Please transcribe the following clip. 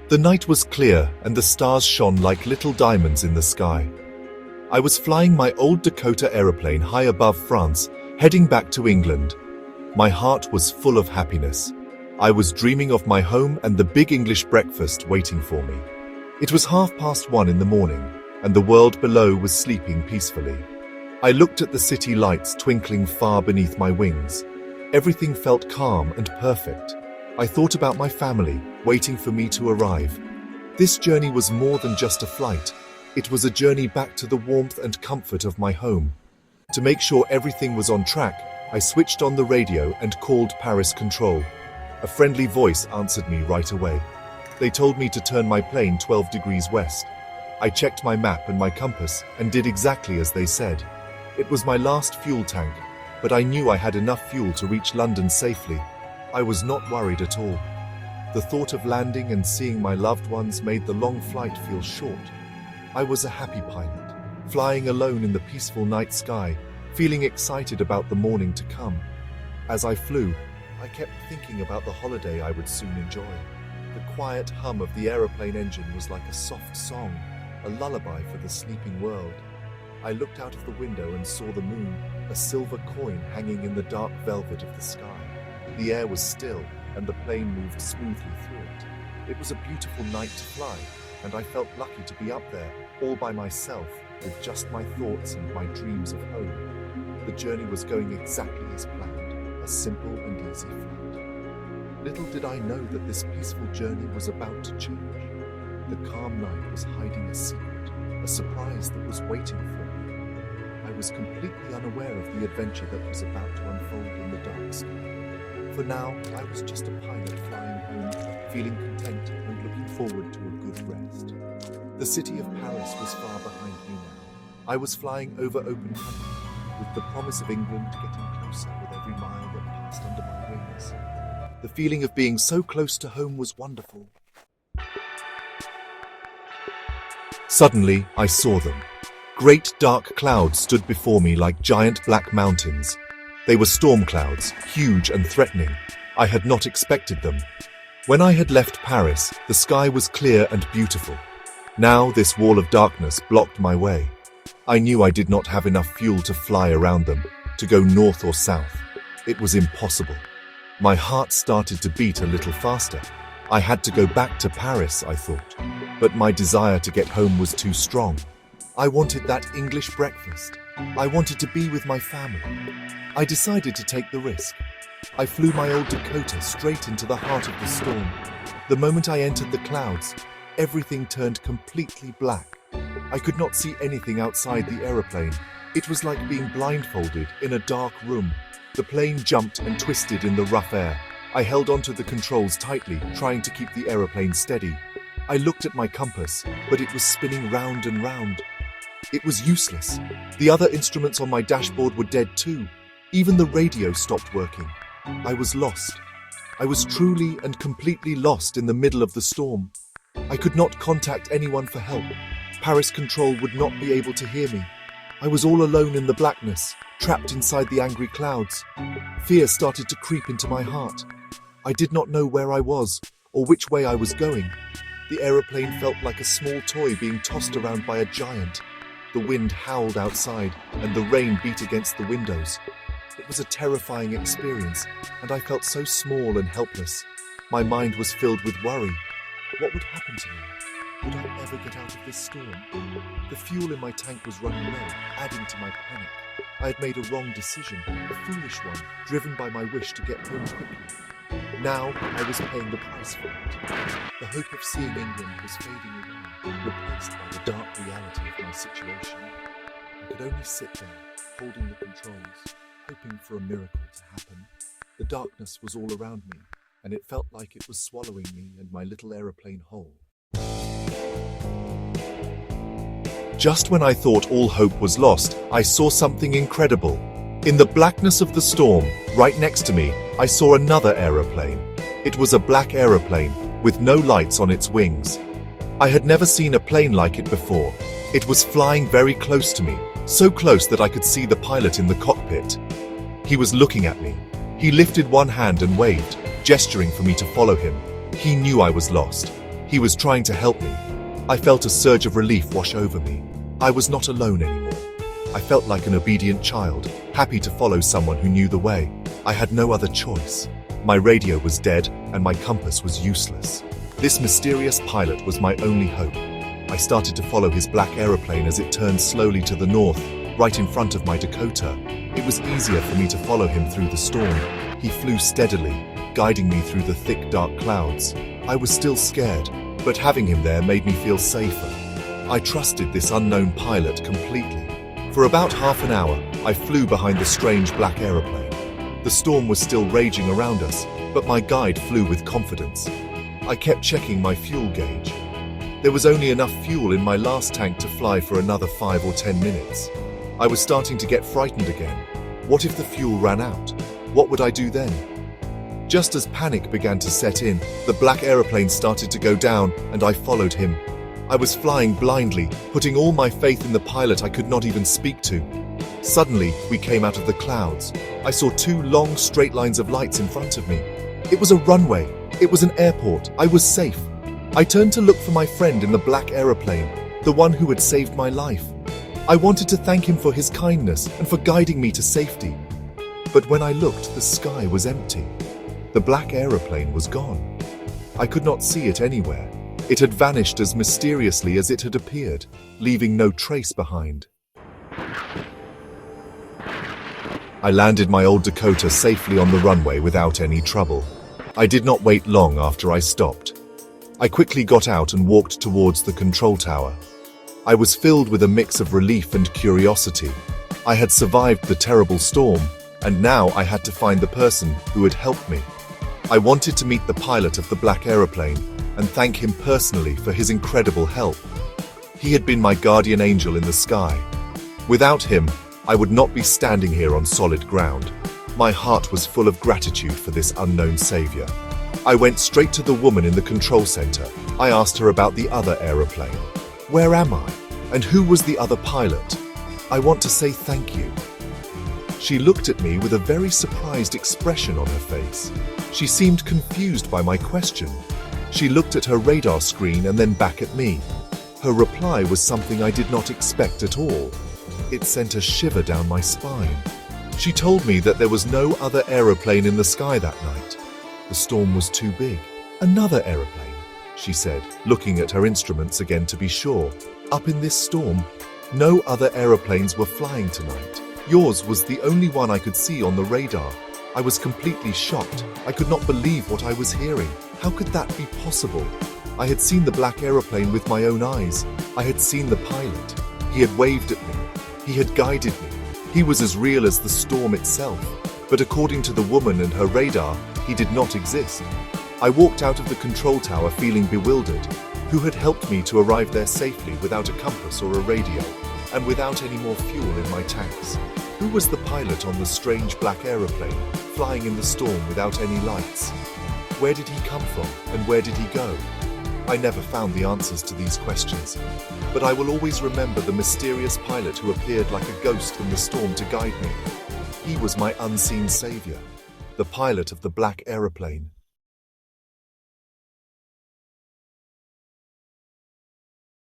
The night was clear and the stars shone like little diamonds in the sky. I was flying my old Dakota aeroplane high above France, heading back to England. My heart was full of happiness. I was dreaming of my home and the big English breakfast waiting for me. It was 1:30 in the morning, and the world below was sleeping peacefully. I looked at the city lights twinkling far beneath my wings. Everything felt calm and perfect. I thought about my family, waiting for me to arrive. This journey was more than just a flight. It was a journey back to the warmth and comfort of my home. To make sure everything was on track, I switched on the radio and called Paris Control. A friendly voice answered me right away. They told me to turn my plane 12 degrees west. I checked my map and my compass and did exactly as they said. It was my last fuel tank, but I knew I had enough fuel to reach London safely. I was not worried at all. The thought of landing and seeing my loved ones made the long flight feel short. I was a happy pilot, flying alone in the peaceful night sky, feeling excited about the morning to come. As I flew, I kept thinking about the holiday I would soon enjoy. The quiet hum of the aeroplane engine was like a soft song, a lullaby for the sleeping world. I looked out of the window and saw the moon, a silver coin hanging in the dark velvet of the sky. The air was still, and the plane moved smoothly through it. It was a beautiful night to fly, and I felt lucky to be up there, all by myself, with just my thoughts and my dreams of home. The journey was going exactly as planned, a simple and easy flight. Little did I know that this peaceful journey was about to change. The calm night was hiding a secret, a surprise that was waiting for me. I was completely unaware of the adventure that was about to unfold in the dark sky. For now, I was just a pilot flying home, feeling content and looking forward to a good rest. The city of Paris was far behind me now. I was flying over open country, with the promise of England getting closer with every mile that passed under my wings. The feeling of being so close to home was wonderful. Suddenly, I saw them. Great dark clouds stood before me like giant black mountains. They were storm clouds, huge and threatening. I had not expected them. When I had left Paris, the sky was clear and beautiful. Now this wall of darkness blocked my way. I knew I did not have enough fuel to fly around them, to go north or south. It was impossible. My heart started to beat a little faster. I had to go back to Paris, I thought. But my desire to get home was too strong. I wanted that English breakfast. I wanted to be with my family. I decided to take the risk. I flew my old Dakota straight into the heart of the storm. The moment I entered the clouds, everything turned completely black. I could not see anything outside the aeroplane. It was like being blindfolded in a dark room. The plane jumped and twisted in the rough air. I held onto the controls tightly, trying to keep the aeroplane steady. I looked at my compass, but it was spinning round and round. It was useless. The other instruments on my dashboard were dead too. Even the radio stopped working. I was lost. I was truly and completely lost in the middle of the storm. I could not contact anyone for help. Paris Control would not be able to hear me. I was all alone in the blackness, trapped inside the angry clouds. Fear started to creep into my heart. I did not know where I was or which way I was going. The aeroplane felt like a small toy being tossed around by a giant. The wind howled outside, and the rain beat against the windows. It was a terrifying experience, and I felt so small and helpless. My mind was filled with worry. What would happen to me? Would I ever get out of this storm? The fuel in my tank was running low, adding to my panic. I had made a wrong decision, a foolish one, driven by my wish to get home quickly. Now I was paying the price for it. The hope of seeing England was fading away, replaced by the dark reality of my situation. I could only sit there, holding the controls, hoping for a miracle to happen. The darkness was all around me, and it felt like it was swallowing me and my little aeroplane whole. Just when I thought all hope was lost, I saw something incredible. In the blackness of the storm, right next to me, I saw another aeroplane. It was a black aeroplane, with no lights on its wings. I had never seen a plane like it before. It was flying very close to me, so close that I could see the pilot in the cockpit. He was looking at me. He lifted one hand and waved, gesturing for me to follow him. He knew I was lost. He was trying to help me. I felt a surge of relief wash over me. I was not alone anymore. I felt like an obedient child, happy to follow someone who knew the way. I had no other choice. My radio was dead and my compass was useless. This mysterious pilot was my only hope. I started to follow his black aeroplane as it turned slowly to the north, right in front of my Dakota. It was easier for me to follow him through the storm. He flew steadily, guiding me through the thick, dark clouds. I was still scared, but having him there made me feel safer. I trusted this unknown pilot completely. For about half an hour, I flew behind the strange black aeroplane. The storm was still raging around us, but my guide flew with confidence. I kept checking my fuel gauge. There was only enough fuel in my last tank to fly for another 5 or 10 minutes. I was starting to get frightened again. What if the fuel ran out? What would I do then? Just as panic began to set in, the black aeroplane started to go down, and I followed him. I was flying blindly, putting all my faith in the pilot I could not even speak to. Suddenly, we came out of the clouds. I saw 2 long, straight lines of lights in front of me. It was a runway. It was an airport. I was safe. I turned to look for my friend in the black aeroplane, the one who had saved my life. I wanted to thank him for his kindness and for guiding me to safety. But when I looked, the sky was empty. The black aeroplane was gone. I could not see it anywhere. It had vanished as mysteriously as it had appeared, leaving no trace behind. I landed my old Dakota safely on the runway without any trouble. I did not wait long after I stopped. I quickly got out and walked towards the control tower. I was filled with a mix of relief and curiosity. I had survived the terrible storm, and now I had to find the person who had helped me. I wanted to meet the pilot of the black aeroplane and thank him personally for his incredible help. He had been my guardian angel in the sky. Without him, I would not be standing here on solid ground. My heart was full of gratitude for this unknown savior. I went straight to the woman in the control center. I asked her about the other aeroplane. Where am I? And who was the other pilot? I want to say thank you. She looked at me with a very surprised expression on her face. She seemed confused by my question. She looked at her radar screen and then back at me. Her reply was something I did not expect at all. It sent a shiver down my spine. She told me that there was no other aeroplane in the sky that night. The storm was too big. Another aeroplane, she said, looking at her instruments again to be sure. Up in this storm, no other aeroplanes were flying tonight. Yours was the only one I could see on the radar. I was completely shocked. I could not believe what I was hearing. How could that be possible? I had seen the black aeroplane with my own eyes. I had seen the pilot. He had waved at me. He had guided me. He was as real as the storm itself. But according to the woman and her radar, he did not exist. I walked out of the control tower feeling bewildered. Who had helped me to arrive there safely without a compass or a radio, and without any more fuel in my tanks? Who was the pilot on the strange black aeroplane, flying in the storm without any lights? Where did he come from, and where did he go? I never found the answers to these questions, but I will always remember the mysterious pilot who appeared like a ghost in the storm to guide me. He was my unseen savior, the pilot of the black aeroplane.